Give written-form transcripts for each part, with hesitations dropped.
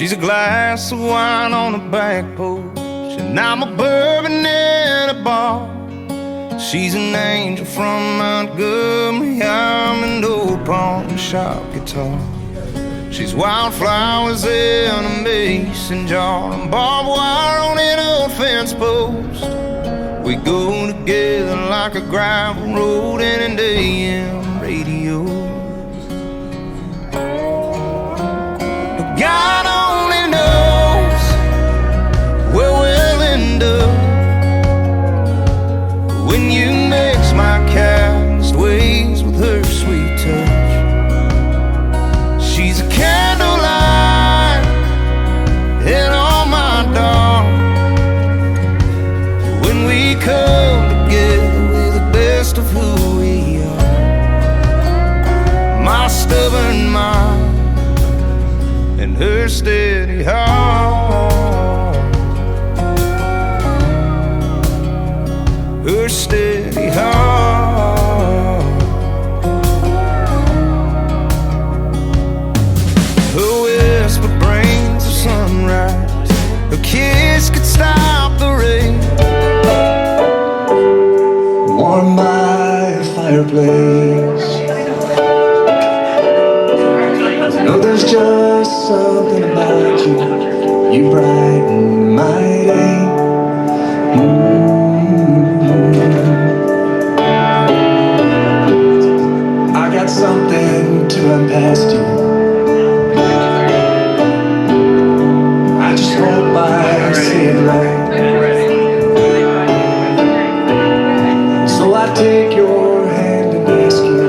She's a glass of wine on the back porch, and I'm a bourbon in a bar. She's an angel from Montgomery, I'm an old pawn shop guitar. She's wildflowers in a mason jar, and barbed wire on an old fence post. We go together like a gravel road and an AM radio. But God only knows where we'll end up when you mix my cast ways with her sweet touch. She's a candlelight in all my dark. When we come together, we're the best of who we are. My stubborn mind and her steady heart. Her steady heart. Her whisper brings the sunrise. Her kiss could stop the rain. Warm by a fireplace. No, there's just something about you. You brighten my day. I got something to run past you. I just hope I see it right. So I take your hand and ask you,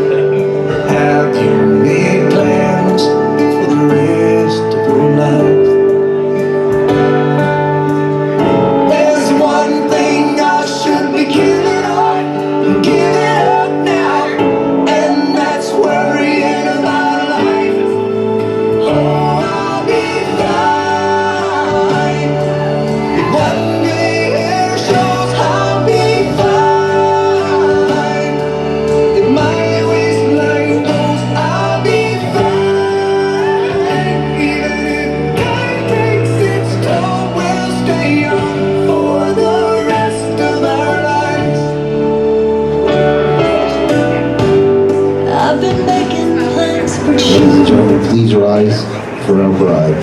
have you made plans for the rest of your life? There's one thing I should be giving up now, and that's worrying about life. Oh, I'll be fine. If one day here shows I'll be fine. If my waistline goes, I'll be fine. Even if time takes its toll, we'll stay young for the rest of our lives. I've been making plans for Ladies and you. gentlemen, please rise for our bride.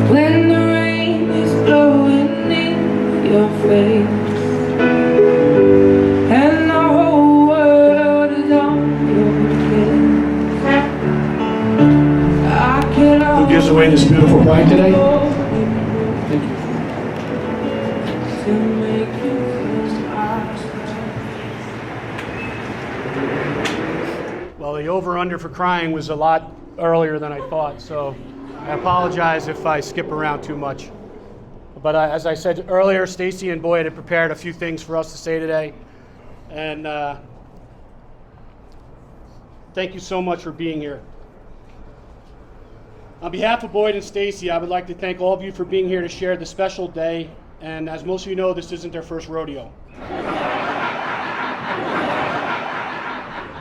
When the rain is blowing in your face and the whole world is on your case, I can Who gives away this beautiful bride today? Thank you. To make you smile. Well, the over-under for crying was a lot earlier than I thought, so I apologize if I skip around too much. But as I said earlier, Stacy and Boyd had prepared a few things for us to say today. And thank you so much for being here. On behalf of Boyd and Stacy, I would like to thank all of you for being here to share this special day. And as most of you know, this isn't their first rodeo.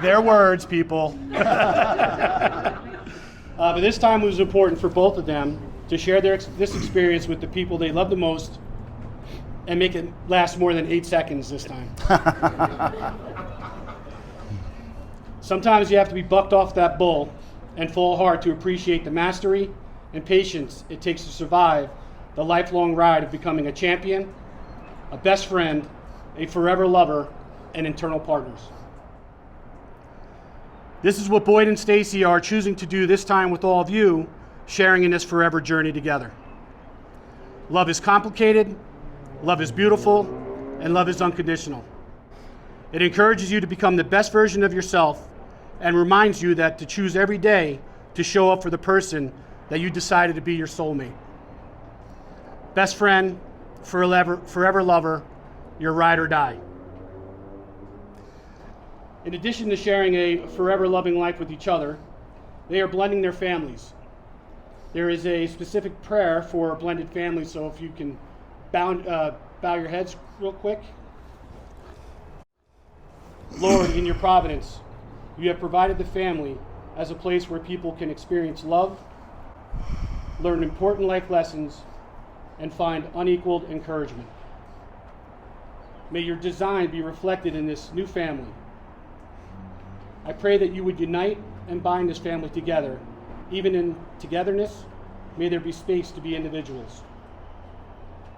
Their words, people. But this time it was important for both of them to share this experience with the people they love the most and make it last more than 8 seconds this time. Sometimes you have to be bucked off that bull and fall hard to appreciate the mastery and patience it takes to survive the lifelong ride of becoming a champion, a best friend, a forever lover, and eternal partners. This is what Boyd and Stacy are choosing to do this time with all of you, sharing in this forever journey together. Love is complicated, love is beautiful, and love is unconditional. It encourages you to become the best version of yourself and reminds you that to choose every day to show up for the person that you decided to be your soulmate. Best friend, forever lover, your ride or die. In addition to sharing a forever loving life with each other, they are blending their families. There is a specific prayer for a blended family, so if you can bow your heads real quick. Lord, in your providence, you have provided the family as a place where people can experience love, learn important life lessons, and find unequaled encouragement. May your design be reflected in this new family. I pray that you would unite and bind this family together. Even in togetherness, may there be space to be individuals.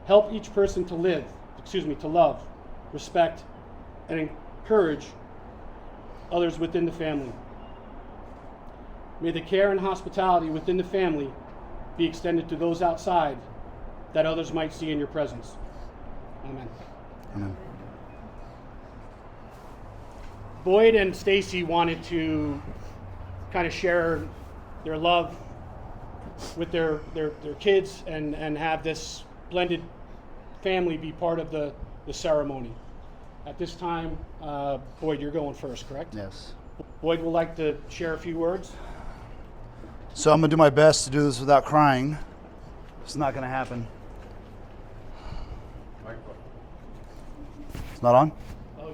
Help each person to love, respect, and encourage others within the family. May the care and hospitality within the family be extended to those outside, that others might see in your presence. Amen. Amen. Boyd and Stacy wanted to kind of share their love with their kids and have this blended family be part of the ceremony. At this time, Boyd, you're going first, correct? Yes. Boyd would like to share a few words. So I'm going to do my best to do this without crying. It's not going to happen. It's not on? Oh,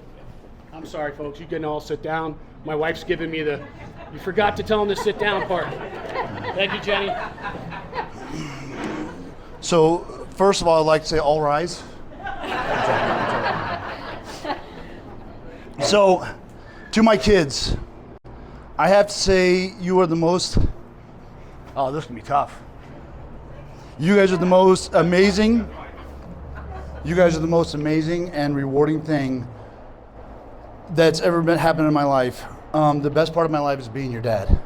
I'm sorry, folks. You can all sit down. My wife's giving me you forgot to tell them to sit down part. Thank you, Jenny. So, first of all, I'd like to say all rise. So, to my kids, I have to say you are the most, oh, this can be tough. You guys are the most amazing. You guys are the most amazing and rewarding thing that's ever been happening in my life. The best part of my life is being your dad.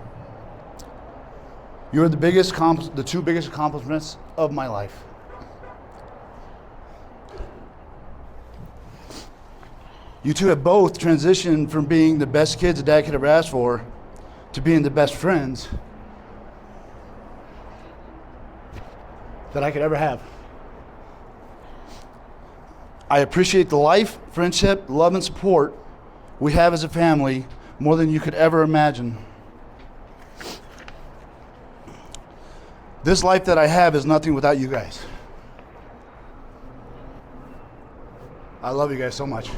You are the two biggest accomplishments of my life. You two have both transitioned from being the best kids a dad could ever ask for to being the best friends that I could ever have. I appreciate the life, friendship, love, and support we have as a family more than you could ever imagine. This life that I have is nothing without you guys. I love you guys so much.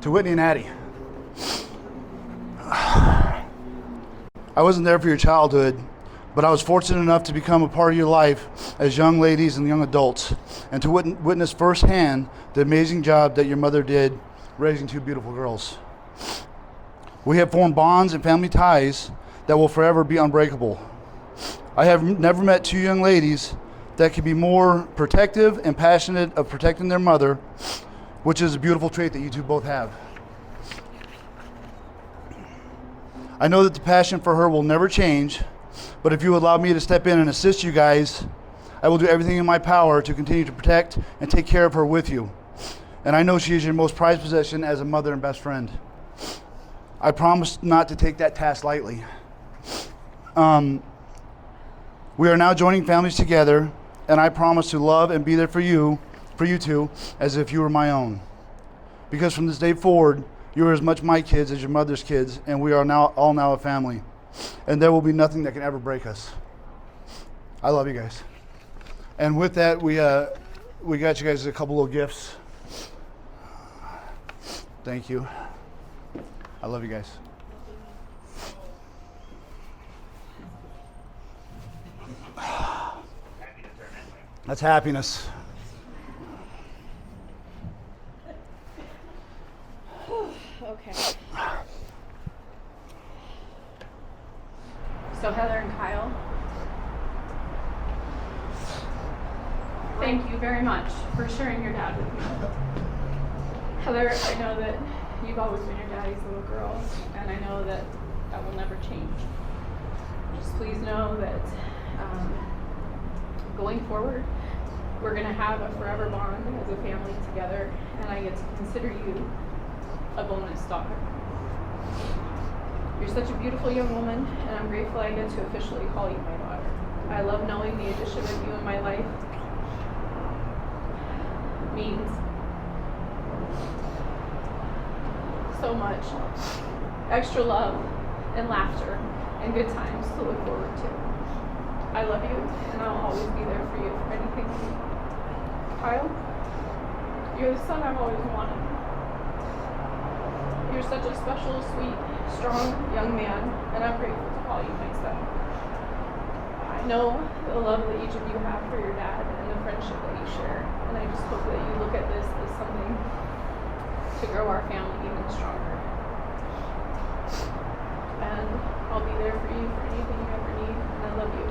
To Whitney and Addie, I wasn't there for your childhood, but I was fortunate enough to become a part of your life as young ladies and young adults, and to witness firsthand the amazing job that your mother did raising two beautiful girls. We have formed bonds and family ties that will forever be unbreakable. I have never met two young ladies that could be more protective and passionate of protecting their mother, which is a beautiful trait that you two both have. I know that the passion for her will never change, but if you allow me to step in and assist you guys, I will do everything in my power to continue to protect and take care of her with you. And I know she is your most prized possession as a mother and best friend. I promise not to take that task lightly. We are now joining families together, and I promise to love and be there for you two, as if you were my own. Because from this day forward, you are as much my kids as your mother's kids, and we are all now a family. And there will be nothing that can ever break us. I love you guys. And with that, we got you guys a couple little gifts. Thank you. I love you guys. That's happiness. Okay. So Heather and Kyle, thank you very much for sharing your dad with me. Heather, I know that you've always been your daddy's little girl, and I know that that will never change. Just please know that going forward, we're going to have a forever bond as a family together, and I get to consider you a bonus daughter. You're such a beautiful young woman, and I'm grateful I get to officially call you my daughter. I love knowing the addition of you in my life means so much extra love and laughter and good times to look forward to. I love you, and I'll always be there for you for anything you need. Kyle, you're the son I've always wanted. You're such a special, sweet, strong young man, and I'm grateful to call you my son. I know the love that each of you have for your dad and the friendship that you share, and I just hope that you look at this as something to grow our family even stronger. And I'll be there for you for anything you ever need, and I love you.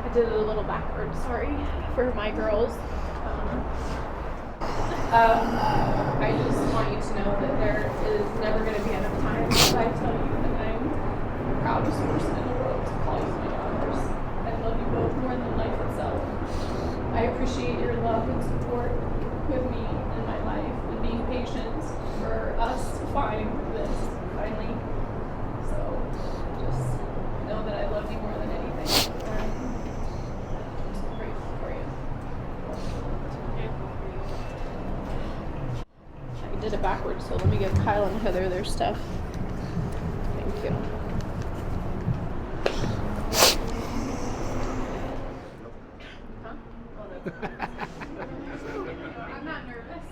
I did it a little backwards, sorry, for my girls. I just want you to know that there is never going to be enough time as I tell you that I'm the proudest person in the world to call you my daughters. I love you both more than life itself. I appreciate your love and support with me in my life and being patient for us to find this finally. So just know that I love you more than anything. I'm so grateful for you. I did it backwards, so let me give Kyle and Heather their stuff. Thank you. Huh? I'm not nervous.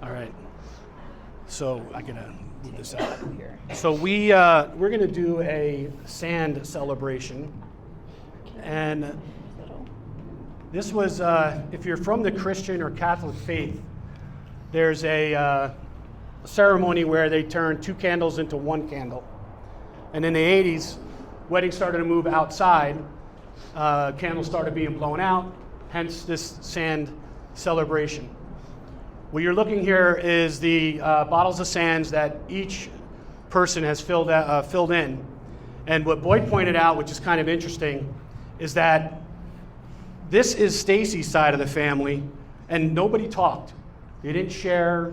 All right. So I gotta move this out. So we're gonna do a sand celebration, and this was if you're from the Christian or Catholic faith, there's a ceremony where they turn 2 candles into 1 candle, and in the 80s, weddings started to move outside. Candles started being blown out, hence this sand celebration. What you're looking here is the bottles of sands that each person has filled in. And what Boyd pointed out, which is kind of interesting, is that this is Stacy's side of the family, and nobody talked. They didn't share,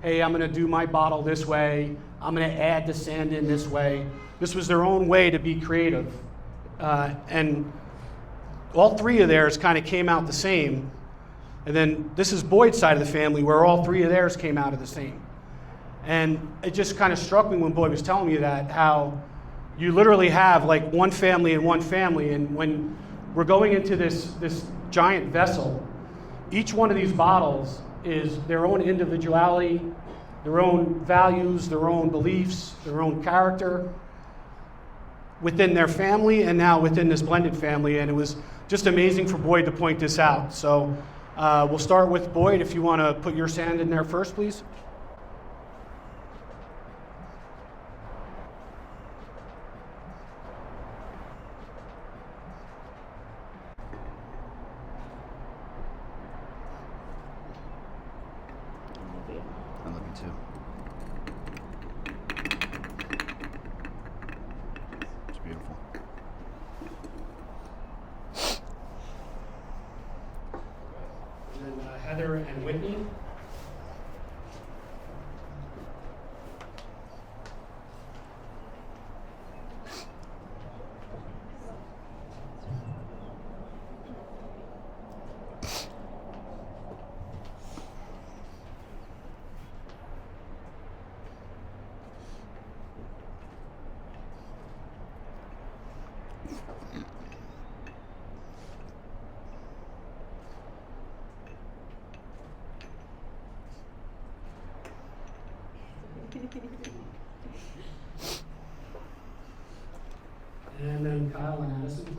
hey, I'm going to do my bottle this way, I'm going to add the sand in this way. This was their own way to be creative. And all 3 of theirs kind of came out the same. And then this is Boyd's side of the family, where all 3 of theirs came out of the same. And it just kind of struck me when Boyd was telling me that, how you literally have like one family and one family. And when we're going into this giant vessel, each one of these bottles is their own individuality, their own values, their own beliefs, their own character within their family and now within this blended family. And it was just amazing for Boyd to point this out. So we'll start with Boyd. If you want to put your sand in there first, please. I love you too. It's beautiful. And then Heather and Whitney. And then Kyle and Addison.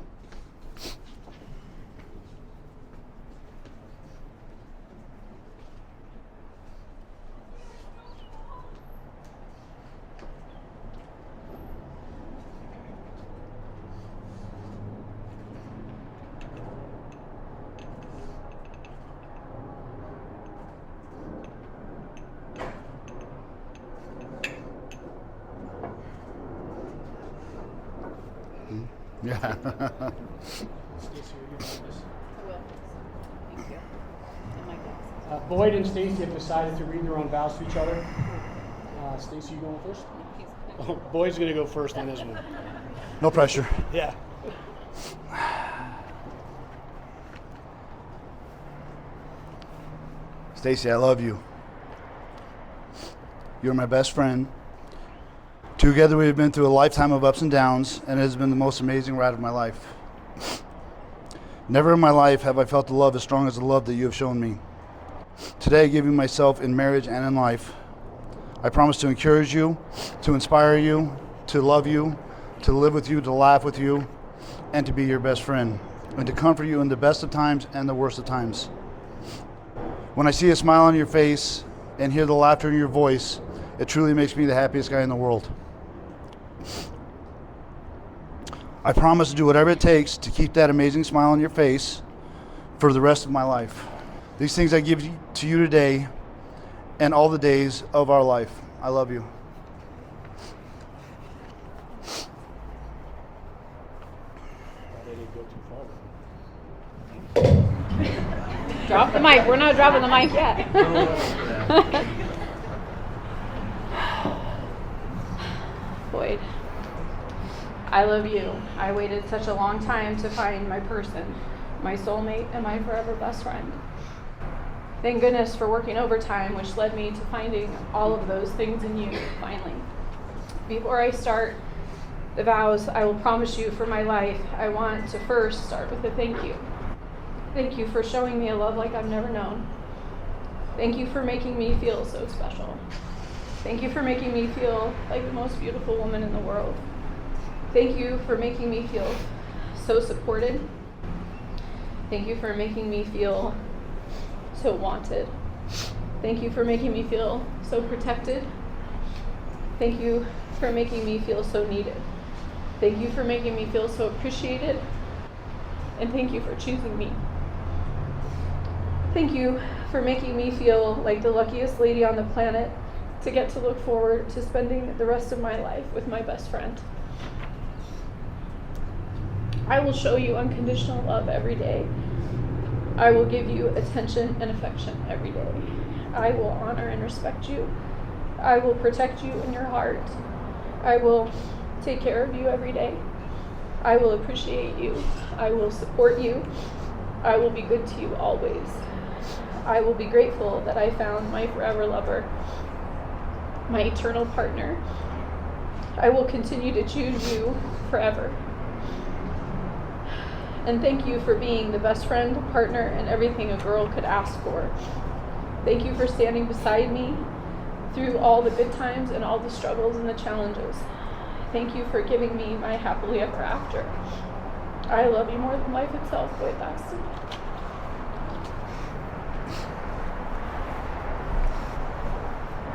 Yeah. Stacy, are you doing this? I will. Thank you. And my glasses. Boyd and Stacy have decided to read their own vows to each other. Stacy, you going first? Oh, Boyd's going to go first on this one. No pressure. Yeah. Stacy, I love you. You're my best friend. Together we've been through a lifetime of ups and downs, and it has been the most amazing ride of my life. Never in my life have I felt the love as strong as the love that you have shown me. Today I give you myself in marriage and in life. I promise to encourage you, to inspire you, to love you, to live with you, to laugh with you, and to be your best friend, and to comfort you in the best of times and the worst of times. When I see a smile on your face and hear the laughter in your voice, it truly makes me the happiest guy in the world. I promise to do whatever it takes to keep that amazing smile on your face for the rest of my life. These things I give to you today and all the days of our life. I love you. Drop the mic. We're not dropping the mic yet. Boyd, I love you. I waited such a long time to find my person, my soulmate, and my forever best friend. Thank goodness for working overtime, which led me to finding all of those things in you, finally. Before I start the vows I will promise you for my life, I want to first start with a thank you. Thank you for showing me a love like I've never known. Thank you for making me feel so special. Thank you for making me feel like the most beautiful woman in the world. Thank you for making me feel so supported. Thank you for making me feel so wanted. Thank you for making me feel so protected. Thank you for making me feel so needed. Thank you for making me feel so appreciated. And thank you for choosing me. Thank you for making me feel like the luckiest lady on the planet to get to look forward to spending the rest of my life with my best friend. I will show you unconditional love every day. I will give you attention and affection every day. I will honor and respect you. I will protect you in your heart. I will take care of you every day. I will appreciate you. I will support you. I will be good to you always. I will be grateful that I found my forever lover, my eternal partner. I will continue to choose you forever. And thank you for being the best friend, partner, and everything a girl could ask for. Thank you for standing beside me through all the good times and all the struggles and the challenges. Thank you for giving me my happily ever after. I love you more than life itself, Boyd Thaxton.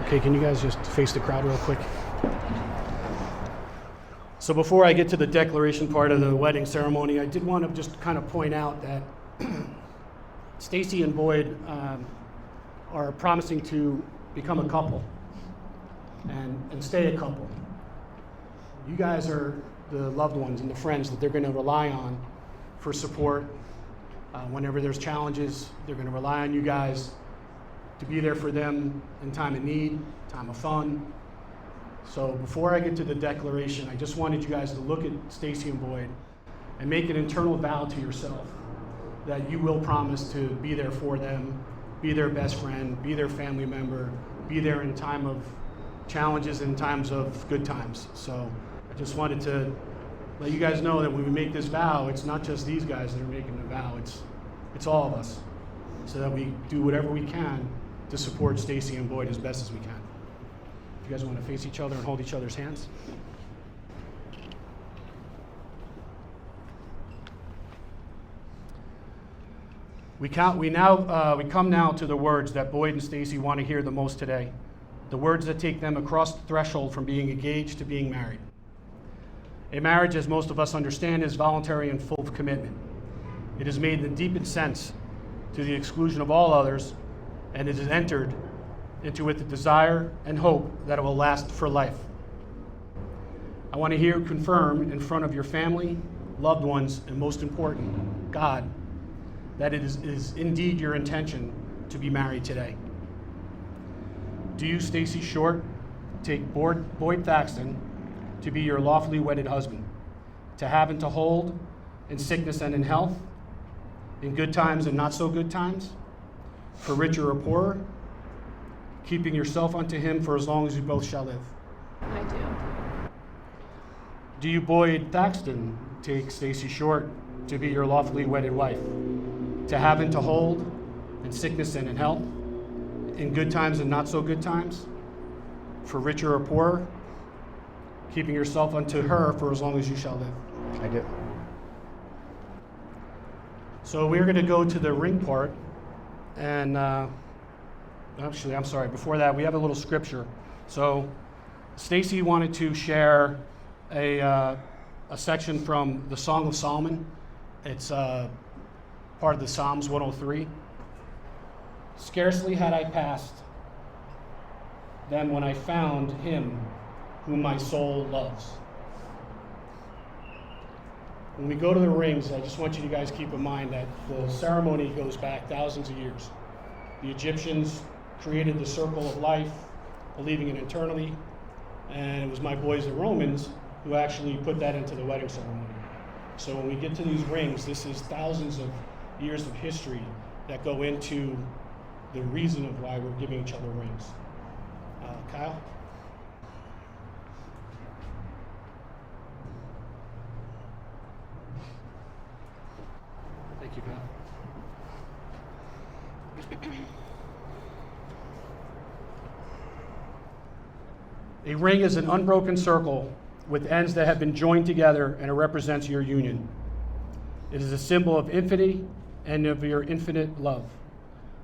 Okay, can you guys just face the crowd real quick? So before I get to the declaration part of the wedding ceremony, I did want to just kind of point out that Stacy and Boyd are promising to become a couple and stay a couple. You guys are the loved ones and the friends that they're going to rely on for support. Whenever there's challenges, they're going to rely on you guys to be there for them in time of need, time of fun. So before I get to the declaration, I just wanted you guys to look at Stacy and Boyd and make an internal vow to yourself that you will promise to be there for them, be their best friend, be their family member, be there in time of challenges and times of good times. So I just wanted to let you guys know that when we make this vow, it's not just these guys that are making the vow, it's all of us, so that we do whatever we can to support Stacy and Boyd as best as we can. If you guys want to face each other and hold each other's hands. We come now to the words that Boyd and Stacy want to hear the most today, the words that take them across the threshold from being engaged to being married. A marriage, as most of us understand, is voluntary and full of commitment. It is made in the deepest sense to the exclusion of all others, and it is entered into with the desire and hope that it will last for life. I want to hear you confirm in front of your family, loved ones, and most important, God, that it is indeed your intention to be married today. Do you, Stacy Short, take Boyd Thaxton to be your lawfully wedded husband, to have and to hold in sickness and in health, in good times and not so good times, for richer or poorer, keeping yourself unto him for as long as you both shall live? I do. Do you, Boyd Thaxton, take Stacy Short to be your lawfully wedded wife, to have and to hold, in sickness and in health, in good times and not so good times, for richer or poorer, keeping yourself unto her for as long as you shall live? I do. So we're going to go to the ring part, and actually, I'm sorry, before that, we have a little scripture. So Stacy wanted to share a section from the Song of Solomon. It's part of the Psalms 103. Scarcely had I passed them when I found him whom my soul loves. When we go to the rings, I just want you guys to keep in mind that the ceremony goes back thousands of years. The Egyptians created the circle of life, believing in eternity, and it was my boys, the Romans, who actually put that into the wedding ceremony. So when we get to these rings, this is thousands of years of history that go into the reason of why we're giving each other rings. Kyle? Thank you, Kyle. A ring is an unbroken circle with ends that have been joined together, and it represents your union. It is a symbol of infinity and of your infinite love.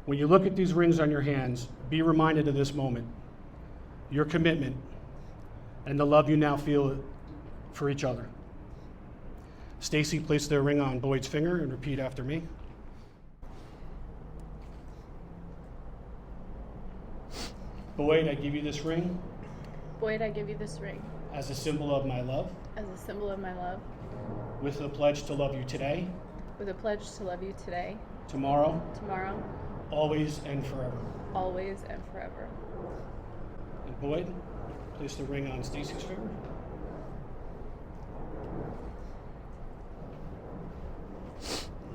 When you look at these rings on your hands, be reminded of this moment, your commitment, and the love you now feel for each other. Stacy placed their ring on Boyd's finger and repeat after me. Boyd, I give you this ring Boyd, I give you this ring as a symbol of my love, as a symbol of my love, with a pledge to love you today, with a pledge to love you today, tomorrow, tomorrow, always and forever. always, and forever. And Boyd, place the ring on Stacy's finger.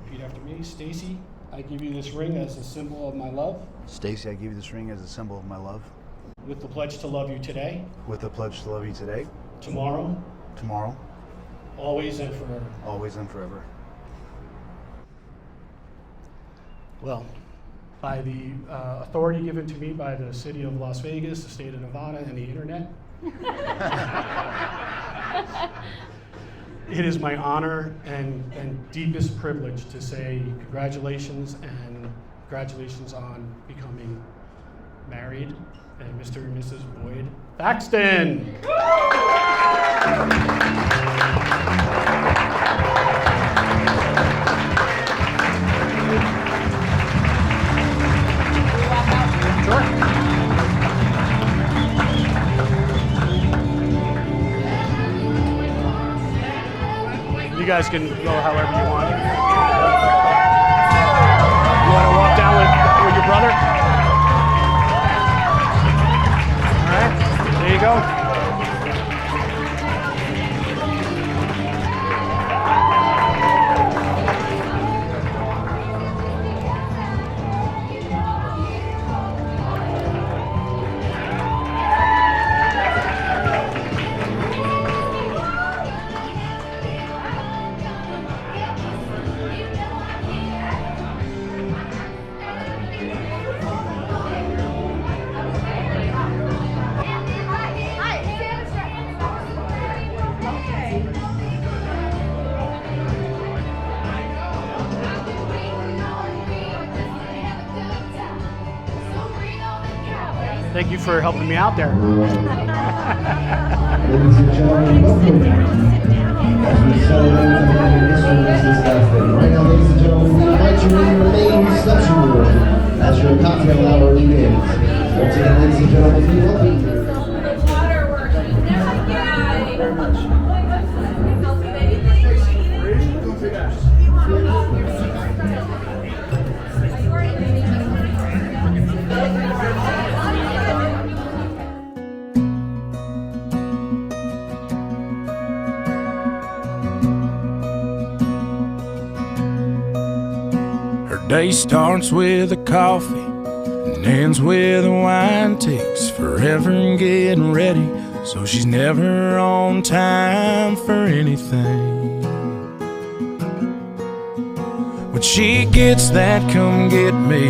Repeat after me. Stacy, I give you this ring as a symbol of my love, Stacy, I give you this ring as a symbol of my love, with the pledge to love you today, with a pledge to love you today, tomorrow, tomorrow, always and forever. always and forever. Well, by the authority given to me by the city of Las Vegas, the state of Nevada, and the internet, it is my honor and deepest privilege to say congratulations and congratulations on becoming married, and Mr. and Mrs. Boyd Thaxton. You guys can go however you want. You want to walk down with your brother? All right, there you go. Thank you for helping me out there. Ladies and gentlemen, welcome. As we celebrate the family history this Saturday. Right now, ladies and gentlemen, we invite you in your main reception room as your cocktail hour begins. Once again, ladies and gentlemen, be welcome. Day starts with a coffee and ends with a wine, takes forever in getting ready, so she's never on time for anything. When she gets that come get me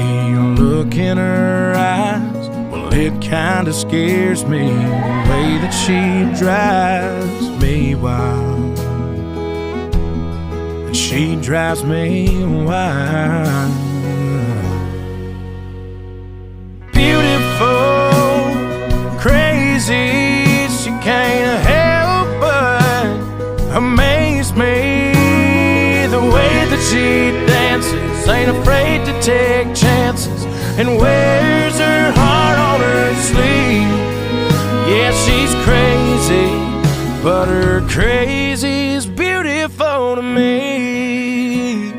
look in her eyes, well, it kinda scares me, the way that she drives me wild. And she drives me wild. Beautiful, crazy, she can't help but amaze me. The way that she dances, ain't afraid to take chances, and wears her heart on her sleeve. Yeah, she's crazy, but her crazy's beautiful to me.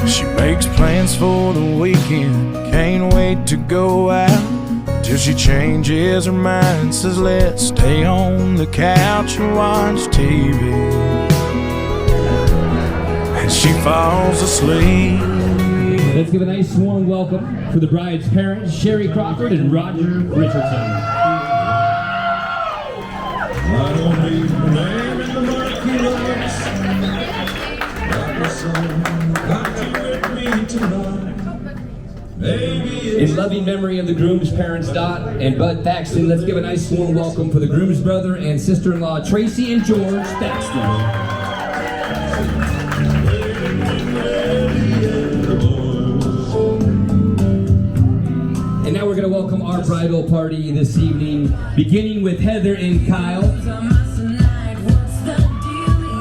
She makes plans for the weekend, can't wait to go out, till she changes her mind, says let's stay on the couch and watch TV. And she falls asleep. Let's give a nice warm welcome for the bride's parents, Sherry Crawford and Roger Richardson. I don't need my name in the marquee lights, like the sun got you with me tonight. Baby, In loving memory of the groom's parents, Dot and Bud Thaxton, let's give a nice warm welcome for the groom's brother and sister-in-law, Tracy and George Thaxton. And now we're going to welcome our bridal party this evening, beginning with Heather and Kyle.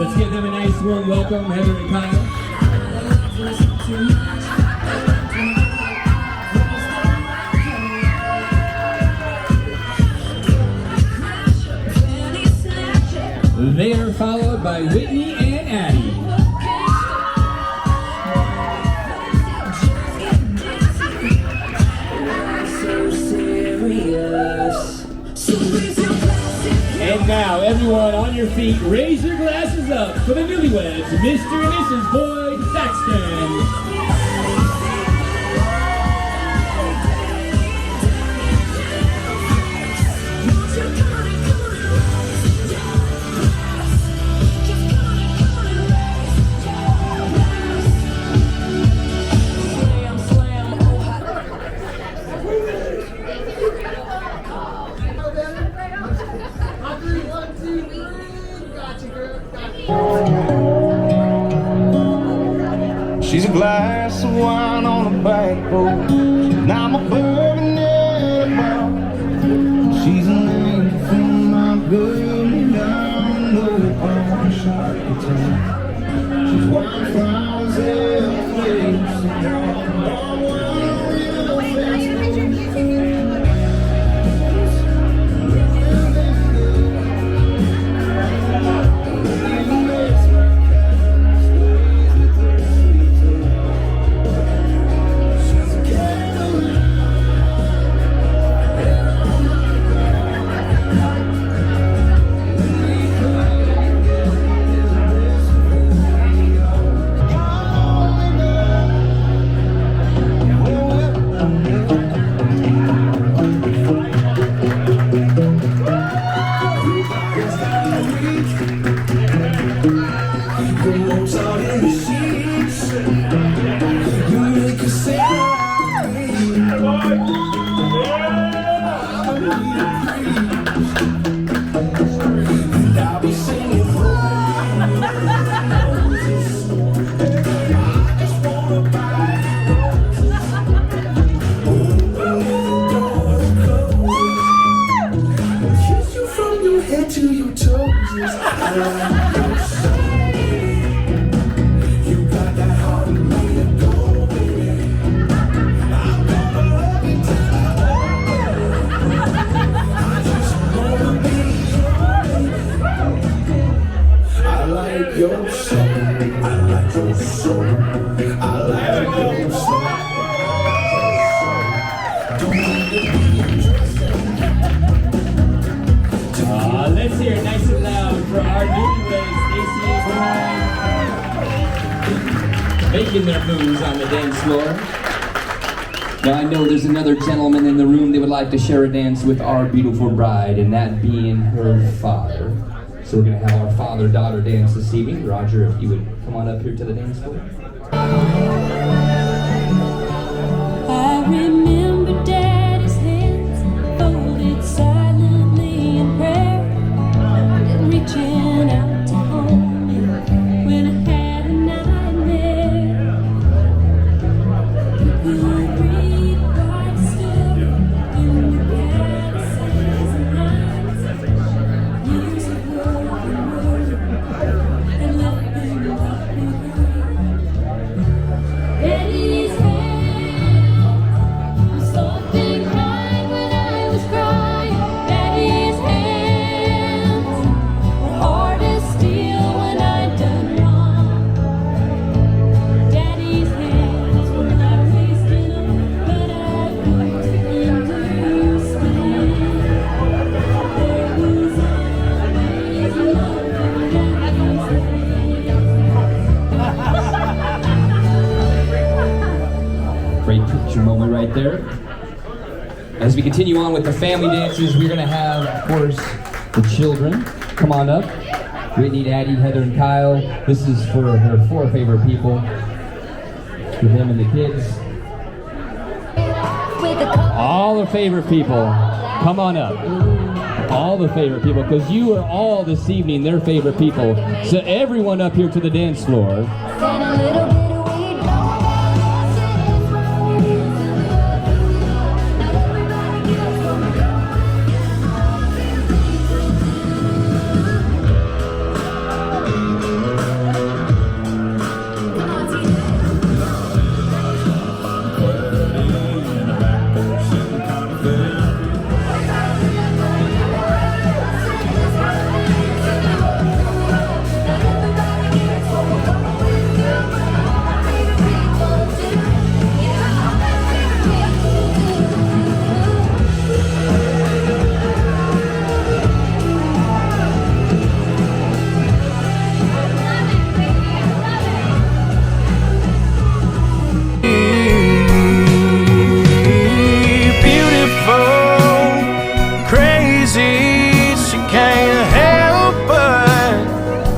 Let's give them a nice warm welcome, Heather and Kyle. They are followed by Whitney and Addie. And now, everyone on your feet, raise your glasses up for the newlyweds, Mr. and Mrs. Boyd Thaxton. She's a glass of wine on a back porch, and I'm a bourbon in a bar. She's an angel from my good down the pond. She's wildflowers everywhere. Let's hear it nice and loud for our newlyweds, Stacy and Brian, making their moves on the dance floor. Now I know there's another gentleman in the room that would like to share a dance with our beautiful bride, and that being her father. So we're gonna have our father-daughter dance this evening. Roger, if you would come on up here to the dance floor. I remember Daddy's hands folded silently in prayer, and reaching out to hold me when I had a nightmare. He could read what stood in the passages and lines, years of broken words, and left them behind. Daddy's hands, something cried when I was crying. Daddy's hands were hard as steel when I'd done wrong. Daddy's hands were not wasting, but I put into spin. There was always love in Daddy's hands. Great picture moment right there. As we continue on with the family dances, we're gonna have, of course, the children come on up. Whitney, Addie, Heather, and Kyle. This is for her 4 favorite people. For them and the kids. All the favorite people, come on up. All the favorite people, because you are all this evening their favorite people. So everyone up here to the dance floor.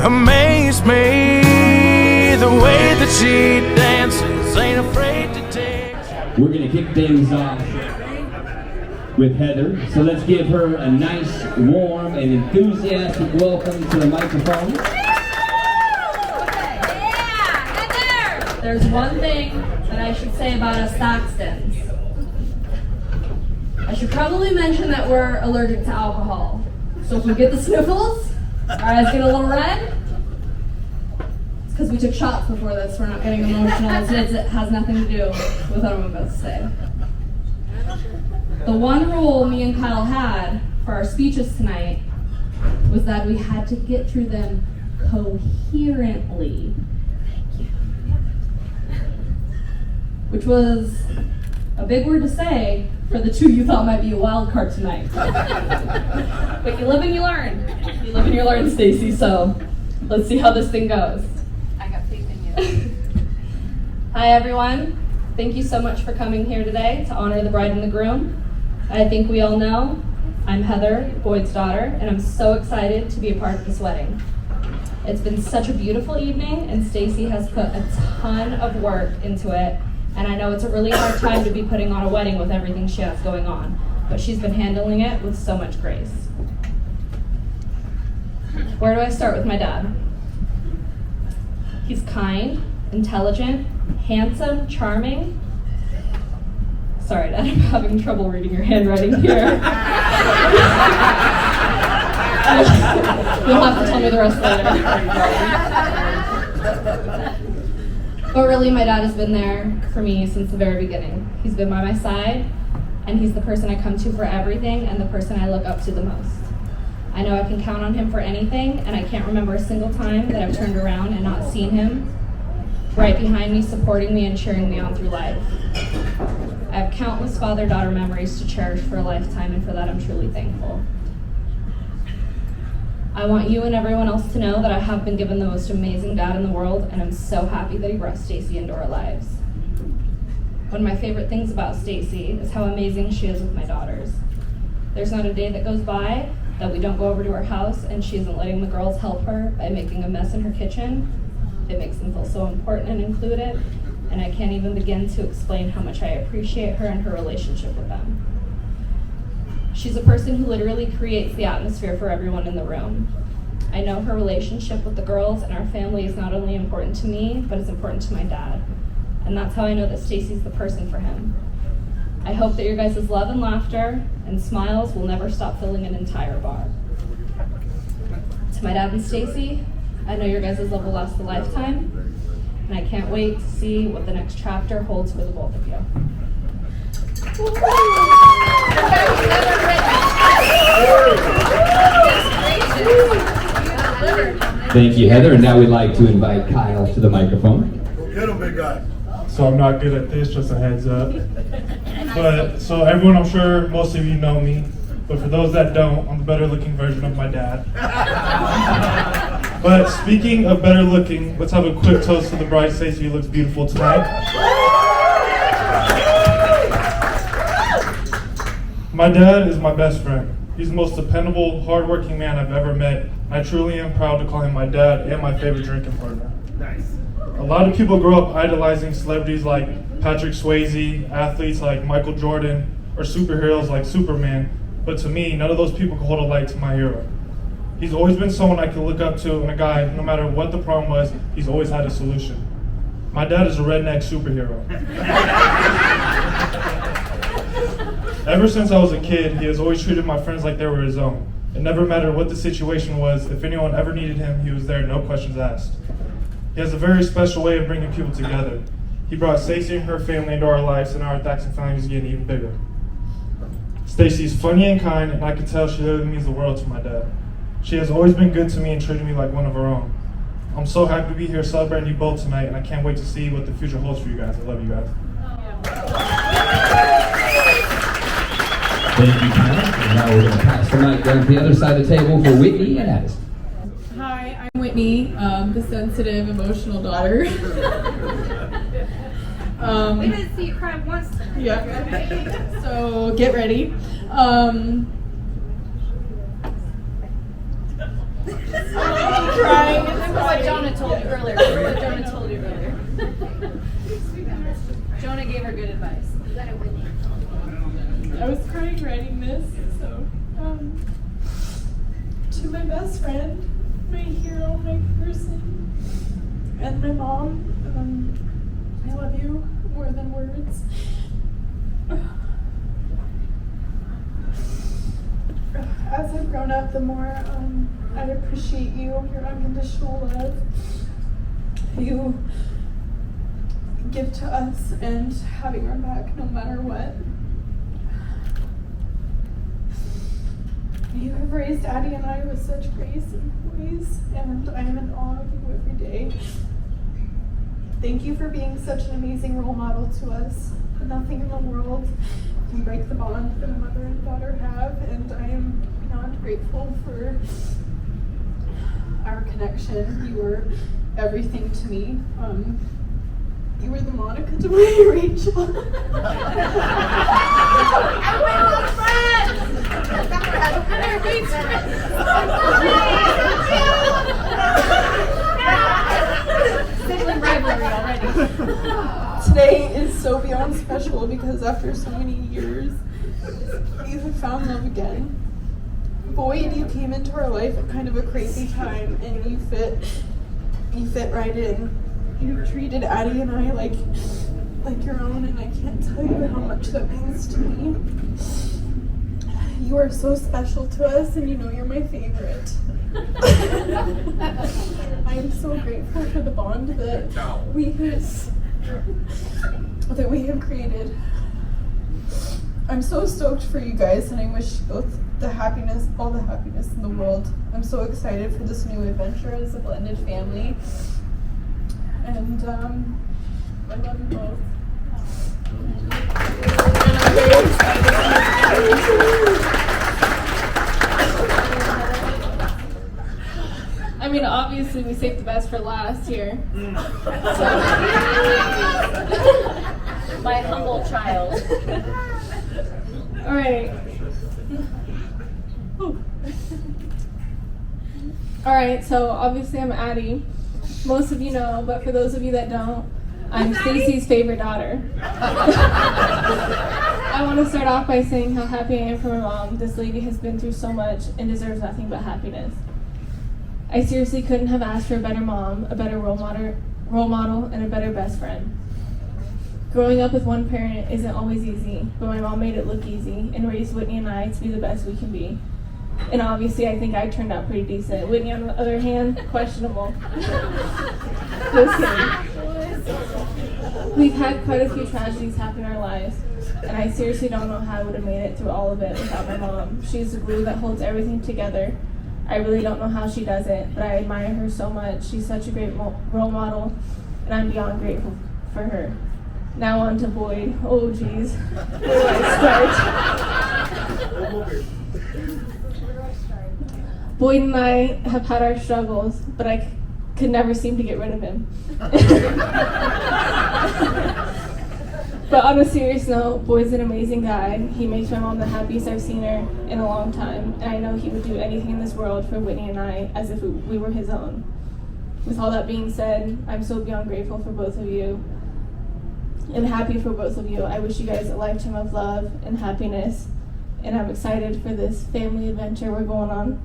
Amaze me the way that she dances, ain't afraid to take. We're going to kick things off with Heather. So let's give her a nice, warm, and enthusiastic welcome to the microphone. There's one thing that I should say about us Saxtons. I should probably mention that we're allergic to alcohol. So if we get the sniffles, our eyes get a little red, it's because we took shots before this. We're not getting emotional. It has nothing to do with what I'm about to say. The one rule me and Kyle had for our speeches tonight was that we had to get through them coherently. Which was a big word to say for the 2 you thought might be a wild card tonight. But you live and you learn. You live and you learn, Stacy, so let's see how this thing goes. I got faith in you. Hi, everyone. Thank you so much for coming here today to honor the bride and the groom. I think we all know I'm Heather, Boyd's daughter, and I'm so excited to be a part of this wedding. It's been such a beautiful evening, and Stacy has put a ton of work into it. And I know it's a really hard time to be putting on a wedding with everything she has going on, but she's been handling it with so much grace. Where do I start with my dad? He's kind, intelligent, handsome, charming. Sorry, Dad, I'm having trouble reading your handwriting here. You'll have to tell me the rest later. But really, my dad has been there for me since the very beginning. He's been by my side, and he's the person I come to for everything and the person I look up to the most. I know I can count on him for anything, and I can't remember a single time that I've turned around and not seen him right behind me, supporting me and cheering me on through life. I have countless father-daughter memories to cherish for a lifetime, and for that I'm truly thankful. I want you and everyone else to know that I have been given the most amazing dad in the world, and I'm so happy that he brought Stacy into our lives. One of my favorite things about Stacy is how amazing she is with my daughters. There's not a day that goes by that we don't go over to her house and she isn't letting the girls help her by making a mess in her kitchen. It makes them feel so important and included, and I can't even begin to explain how much I appreciate her and her relationship with them. She's a person who literally creates the atmosphere for everyone in the room. I know her relationship with the girls and our family is not only important to me, but it's important to my dad. And that's how I know that Stacy's the person for him. I hope that your guys' love and laughter and smiles will never stop filling an entire bar. To my dad and Stacy, I know your guys' love will last a lifetime, and I can't wait to see what the next chapter holds for the both of you. Thank you, Heather. And now we'd like to invite Kyle to the microphone. Get him, big guy. So I'm not good at this, just a heads up. But so everyone, I'm sure most of you know me, but for those that don't, I'm the better looking version of my dad. But speaking of better looking, let's have a quick toast to the bride, Stacy, who looks beautiful tonight. My dad is my best friend. He's the most dependable, hardworking man I've ever met. I truly am proud to call him my dad and my favorite drinking partner. Nice. A lot of people grow up idolizing celebrities like Patrick Swayze, athletes like Michael Jordan, or superheroes like Superman. But to me, none of those people can hold a light to my hero. He's always been someone I can look up to, and a guy, no matter what the problem was, he's always had a solution. My dad is a redneck superhero. Ever since I was a kid, he has always treated my friends like they were his own. It never mattered what the situation was. If anyone ever needed him, he was there, no questions asked. He has a very special way of bringing people together. He brought Stacy and her family into our lives, and our Thaxton family is getting even bigger. Stacy's funny and kind, and I can tell she really means the world to my dad. She has always been good to me and treated me like one of her own. I'm so happy to be here celebrating you both tonight, and I can't wait to see what the future holds for you guys. I love you guys. Thank you, Kyle. And now we're going to pass the mic down to the other side of the table for Whitney and Addison. Hi, I'm Whitney, the sensitive, emotional daughter. We didn't see you cry once tonight. Yeah. So get ready. Crying. Remember what Jonah told you earlier. Jonah gave her good advice. I was crying writing this, so to my best friend, my hero, my person, and my mom, I love you more than words. As I've grown up, the more I appreciate you, your unconditional love you give to us, and having our back no matter what. You have raised Addie and I with such grace and poise, and I am in awe of you every day. Thank you for being such an amazing role model to us. Nothing in the world can break the bond that a mother and daughter have, and I am beyond grateful for our connection. You were everything to me. You were the Monica to my Rachel. Sibling rivalry already. Today is so beyond special because after so many years, you have found love again. Boyd, you came into our life at kind of a crazy time, and you fit right in. You treated Addie and I like your own, and I can't tell you how much that means to me. You are so special to us, and you know you're my favorite. I am so grateful for the bond that we have created. I'm so stoked for you guys, and I wish you both all the happiness in the world. I'm so excited for this new adventure as a blended family. And I love you both. I mean, obviously we saved the best for last here. So, my humble right. All right, so obviously I'm Addie. Most of you know, but for those of you that don't, I'm Stacy's favorite daughter. I want to start off by saying how happy I am for my mom. This lady has been through so much and deserves nothing but happiness. I seriously couldn't have asked for a better mom, a better role model, and a better best friend. Growing up with one parent isn't always easy, but my mom made it look easy and raised Whitney and I to be the best we can be. And obviously, I think I turned out pretty decent. Whitney, on the other hand, questionable. Just kidding. We've had quite a few tragedies happen in our lives, and I seriously don't know how I would have made it through all of it without my mom. She's the glue that holds everything together. I really don't know how she does it, but I admire her so much. She's such a great role model, and I'm beyond grateful for her. Now on to Boyd. Oh, geez. Where do I start? Boyd and I have had our struggles, but I could never seem to get rid of him. But on a serious note, Boyd's an amazing guy. He makes my mom the happiest I've seen her in a long time, and I know he would do anything in this world for Whitney and I as if we were his own. With all that being said, I'm so beyond grateful for both of you and happy for both of you. I wish you guys a lifetime of love and happiness, and I'm excited for this family adventure we're going on.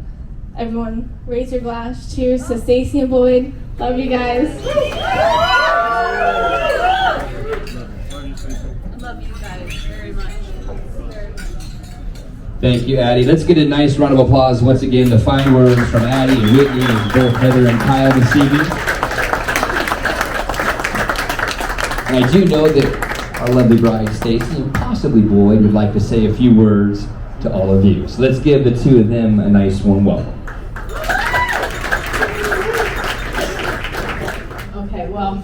Everyone, raise your glass. Cheers to Stacy and Boyd. Love you guys. Love you guys very much. Thank you, Addie. Let's get a nice round of applause once again. The fine words from Addie and Whitney and both Heather and Kyle this evening. And I do know that our lovely bride, Stacy, and possibly Boyd, would like to say a few words to all of you. So let's give the two of them a nice warm welcome. Okay, well,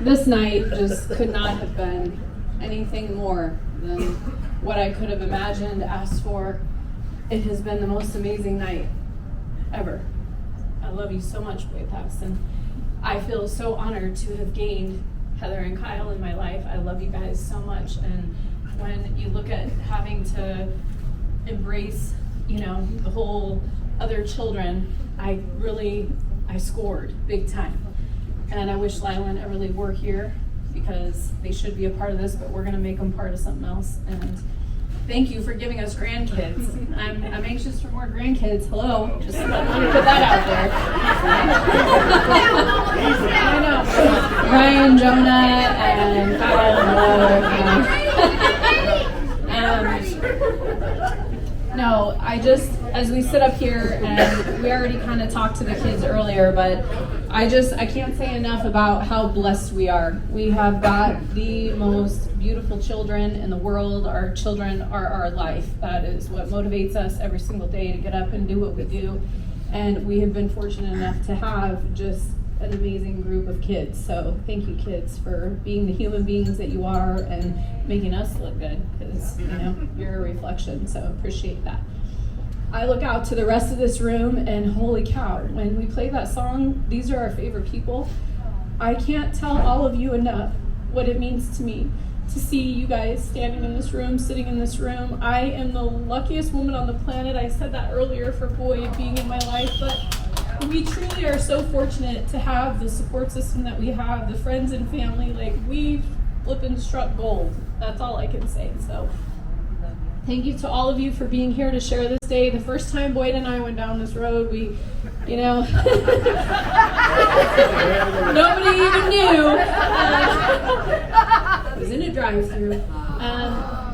this night just could not have been anything more than what I could have imagined, asked for. It has been the most amazing night ever. I love you so much, Boyd Paxton. I feel so honored to have gained Heather and Kyle in my life. I love you guys so much, and when you look at having to embrace, the whole other children, I scored big time. And I wish Lila and Everly were here because they should be a part of this, but we're gonna make them part of something else. And thank you for giving us grandkids. I'm anxious for more grandkids. Hello, just let me put that out there. I know. Ryan, Jonah, and Kyle and no, as we sit up here, and we already kind of talked to the kids earlier, but I can't say enough about how blessed we are. We have got the most beautiful children in the world. Our children are our life. That is what motivates us every single day to get up and do what we do. And we have been fortunate enough to have just an amazing group of kids. So thank you, kids, for being the human beings that you are and making us look good, because you're a reflection. So appreciate that. I look out to the rest of this room and holy cow, when we play that song, these are our favorite people. I can't tell all of you enough what it means to me to see you guys standing in this room, sitting in this room. I am the luckiest woman on the planet. I said that earlier for Boyd being in my life, but we truly are so fortunate to have the support system that we have, the friends and family. Like, we flippin' struck gold. That's all I can say. So thank you to all of you for being here to share this day. The first time Boyd and I went down this road, nobody even knew. It was in a drive-thru.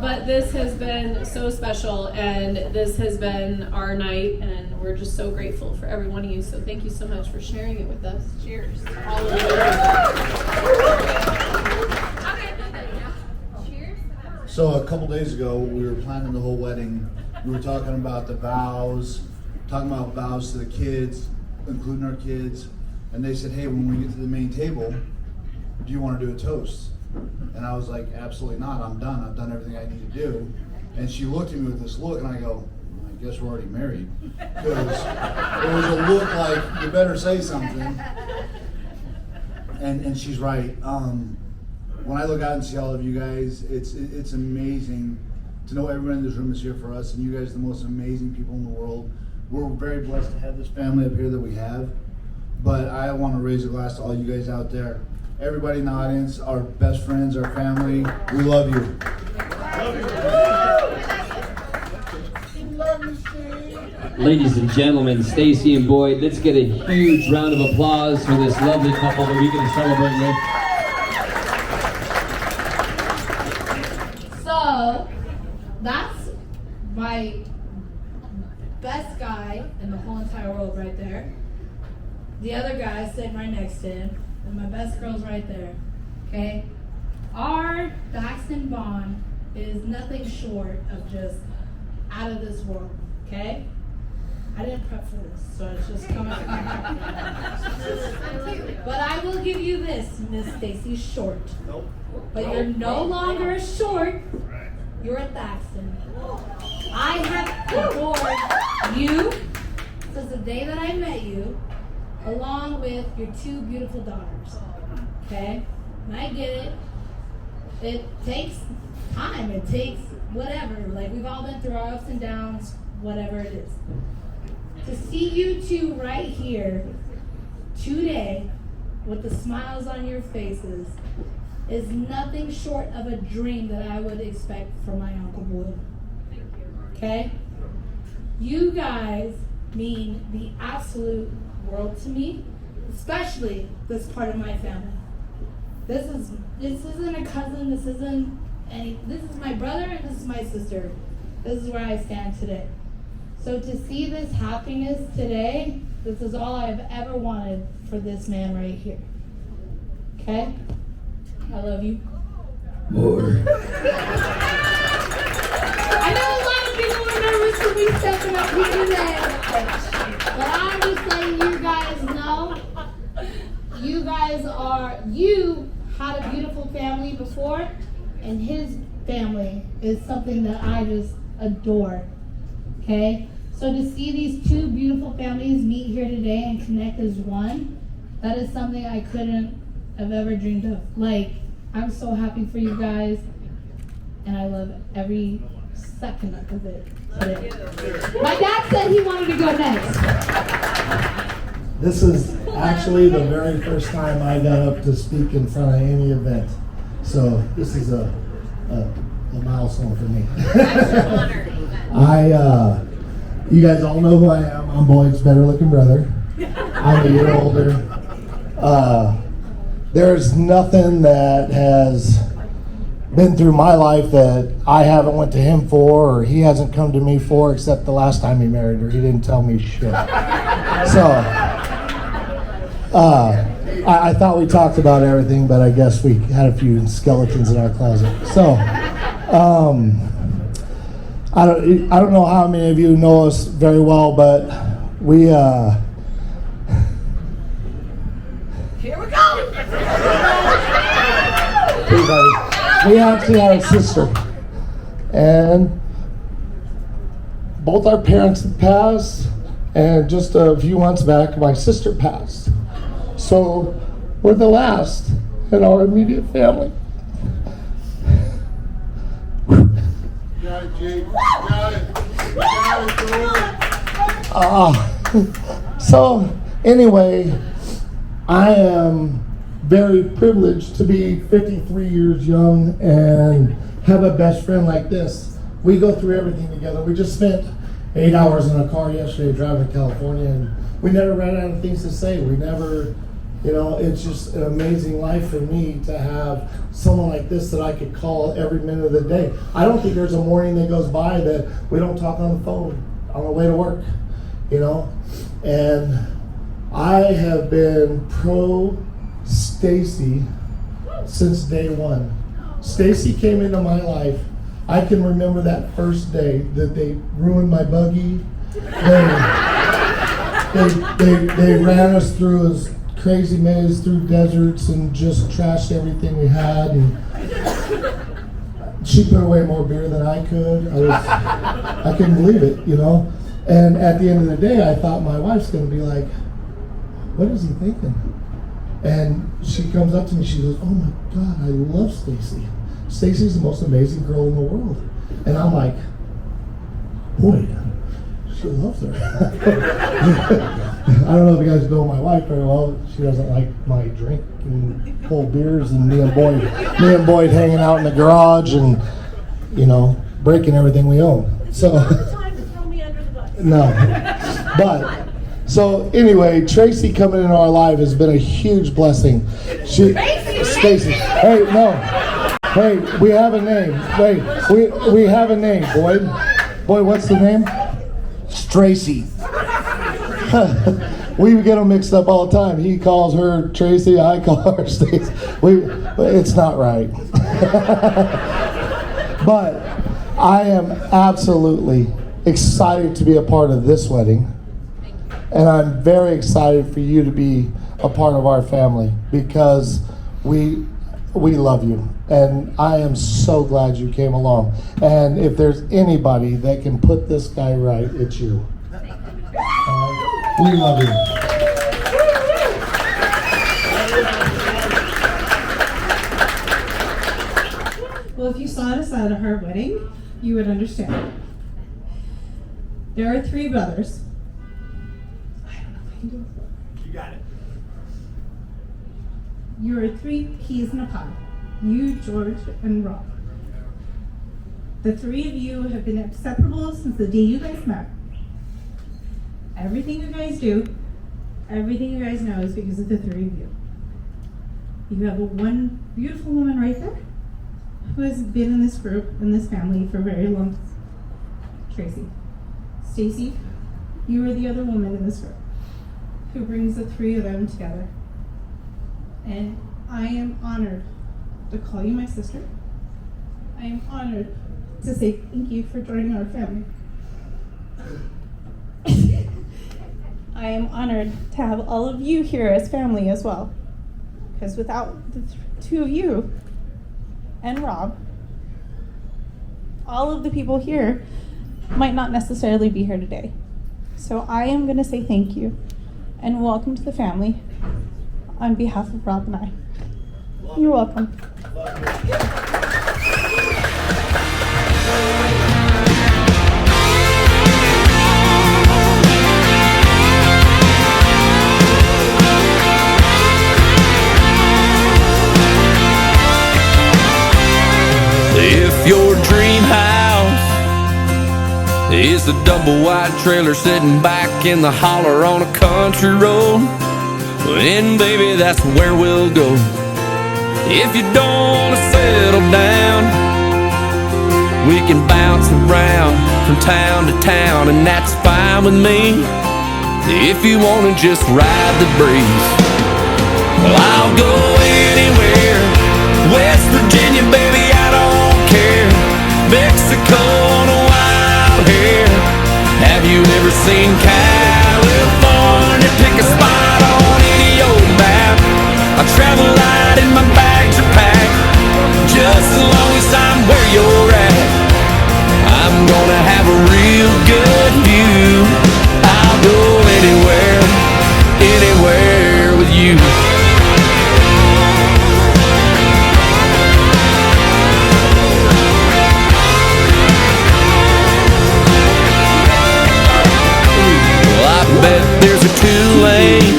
But this has been so special, and this has been our night, and we're just so grateful for every one of you. So thank you so much for sharing it with us. Cheers. All of you. Cheers. So a couple days ago, we were planning the whole wedding. We were talking about the vows, talking about vows to the kids, including our kids. And they said, hey, when we get to the main table, do you want to do a toast? And I was like, absolutely not. I'm done. I've done everything I need to do. And she looked at me with this look, and I go, I guess we're already married. Because it was a look like, you better say something. And she's right. When I look out and see all of you guys, it's amazing to know everyone in this room is here for us, and you guys are the most amazing people in the world. We're very blessed to have this family up here that we have. But I want to raise a glass to all you guys out there. Everybody in the audience, our best friends, our family, we love you. Ladies and gentlemen, Stacy and Boyd, let's get a huge round of applause for this lovely couple that we get to celebrate with. So, that's my best guy in the whole entire world right there. The other guy sitting right next to him, and my best girl's right there, okay? Our Baxton bond is nothing short of just out of this world, okay? I didn't prep for this, so it's just coming from my heart. But I will give you this, Miss Stacy, short. But you're no longer short, you're a Baxton. I have adored you since the day that I met you, along with your two beautiful daughters, okay? And I get it. It takes time. It takes whatever. Like, we've all been through our ups and downs, whatever it is. To see you two right here today with the smiles on your faces is nothing short of a dream that I would expect from my Uncle Boyd. Okay? You guys mean the absolute world to me, especially this part of my family. This isn't a cousin, this is my brother and this is my sister. This is where I stand today. So to see this happiness today, this is all I've ever wanted for this man right here. Okay? I love you. More. I know a lot of people were nervous to be stepping up here today. But I'm just letting you guys know, you had a beautiful family before, and his family is something that I just adore. Okay? So to see these two beautiful families meet here today and connect as one, that is something I couldn't have ever dreamed of. Like, I'm so happy for you guys, and I love every second of it today. My dad said he wanted to go next. This is actually the very first time I got up to speak in front of any event. So this is a milestone for me. You guys all know who I am. I'm Boyd's better looking brother. I'm a year older. There's nothing that has been through my life that I haven't went to him for, or he hasn't come to me for, except the last time he married her. He didn't tell me shit. So, I thought we talked about everything, but I guess we had a few skeletons in our closet. So, I don't know how many of you know us very well, but we, Here we go! we actually had a sister, and both our parents had passed, and just a few months back, my sister passed. So we're the last in our immediate family. Got it, Jake. Got it. So anyway, I am very privileged to be 53 years young and have a best friend like this. We go through everything together. We just spent 8 hours in a car yesterday driving to California, and we never ran out of things to say. We never, it's just an amazing life for me to have someone like this that I could call every minute of the day. I don't think there's a morning that goes by that we don't talk on the phone on the way to work, and I have been pro Stacy since day one. Stacy came into my life. I can remember that first day that they ruined my buggy. They ran us through a crazy maze through deserts and just trashed everything we had. And she put away more beer than I could. I couldn't believe it, And at the end of the day, I thought my wife's going to be like, what is he thinking? And she comes up to me, she goes, oh my God, I love Stacy. Stacy's the most amazing girl in the world. And I'm like, boy, she loves her. I don't know if you guys know my wife very well. She doesn't like my drinking cold beers and me and Boyd hanging out in the garage and, you know, breaking everything we own. So, no. But, so anyway, Tracy coming into our life has been a huge blessing. Stacy. Hey, no. Hey, we have a name. Wait, we have a name, Boyd. Boyd, what's the name? Tracy. We get them mixed up all the time. He calls her Tracy, I call her Stacy. It's not right. But I am absolutely excited to be a part of this wedding. And I'm very excited for you to be a part of our family because we love you. And I am so glad you came along. And if there's anybody that can put this guy right, it's you. We love you. Well, if you saw us at her wedding, you would understand. There are 3 brothers. I don't know if I can do it. You got it. You are 3 peas in a pod. You, George, and Rob. The 3 of you have been inseparable since the day you guys met. Everything you guys do, everything you guys know is because of the 3 of you. You have one beautiful woman right there who has been in this group, in this family for very long. Tracy. Stacy, you are the other woman in this group who brings the 3 of them together. And I am honored to call you my sister. I am honored to say thank you for joining our family. I am honored to have all of you here as family as well. Because without the 2 of you and Rob, all of the people here might not necessarily be here today. So I am going to say thank you and welcome to the family on behalf of Rob and I. You're welcome. If your dream house is a double wide trailer sitting back in the holler on a country road, then baby that's where we'll go. If you don't want to settle down, we can bounce around from town to town, and that's fine with me. If you want to just ride the breeze, well, I'll go anywhere. West Virginia, baby, I don't care. Mexico on a wild hair. Have you ever seen California? Pick a spot on any old map. I travel light and my bags are packed, just as long as I'm where you're at. I'm gonna have a real good view. I'll go anywhere, anywhere with you. Bet there's a 2-lane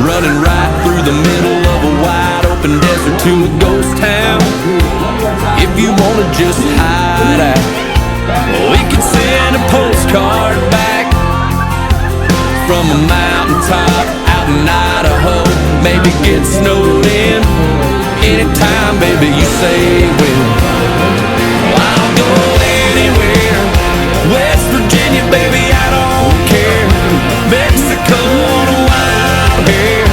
running right through the middle of a wide open desert to a ghost town. If you wanna just hide out, we can send a postcard back from a mountaintop out in Idaho. Maybe get snowed in anytime, baby, you say when. I'll go anywhere. West Virginia, baby, I don't care. Mexico on a wild hair.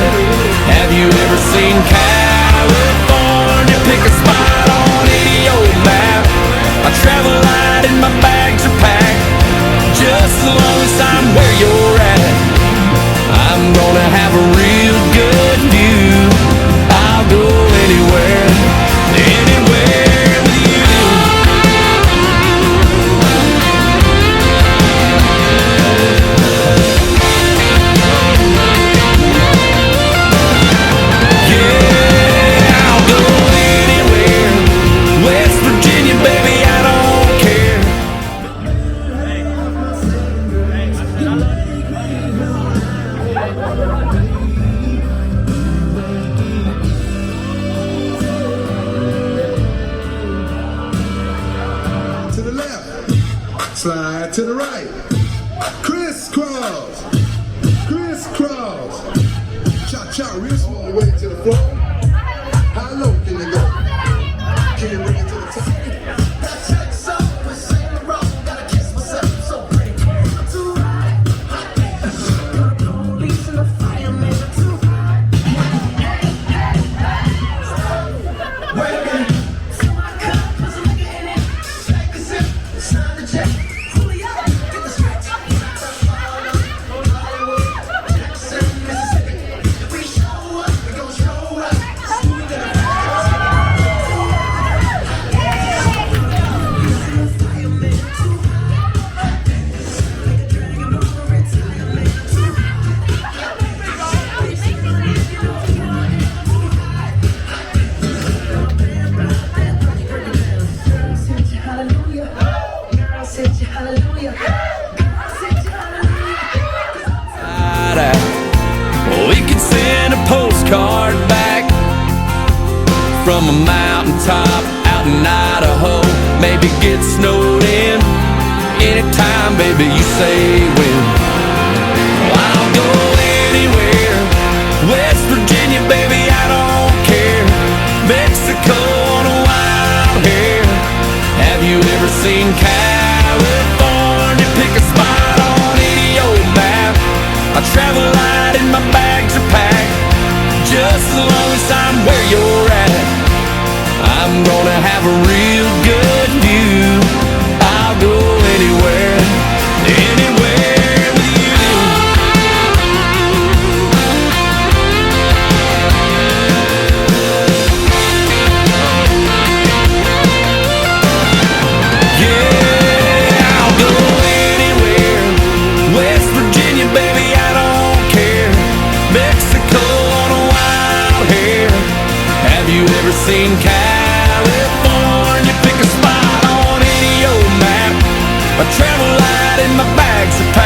Have you ever seen California? Pick a spot on any old map. I travel light and my bags are packed, just as long as I'm where you're at. I'm gonna have a real good view. I'll go anywhere, anywhere with you. Yeah, I'll go anywhere. West Virginia, baby, I Slide to the right. Crisscross. Crisscross. Cha-cha, real small way to the floor. How low can you go? Can you bring it to the top? That checks up with Saint Laurent. Gotta kiss myself, so pretty. I'm too hot. Got the police and the firemen. I'm too hot. Wait a minute. Fill my cup, put some liquor in it. Take a sip, sign the check. Julio, get the stretch. Hollywood, Jackson, Mississippi. If we show up, we gon' show up. Smooth and hallelujah. Girl, sit your hallelujah. We could send a postcard back from a mountaintop out in Idaho. Maybe get snowed in anytime, baby, you say when. I'll go anywhere. West Virginia, baby, I don't care. Mexico on a wild hair. Have you ever seen California? Pick a spot on any old map. I travel light and my bags are packed. Just as long as I'm where you're at, I'm gonna have a real good view. I'll go anywhere, anywhere with you. Yeah, I'll go anywhere. West Virginia, baby, I don't care. Mexico on a wild hair. Have you ever seen California? Pick a spot on any old map. I travel light and my bags are packed.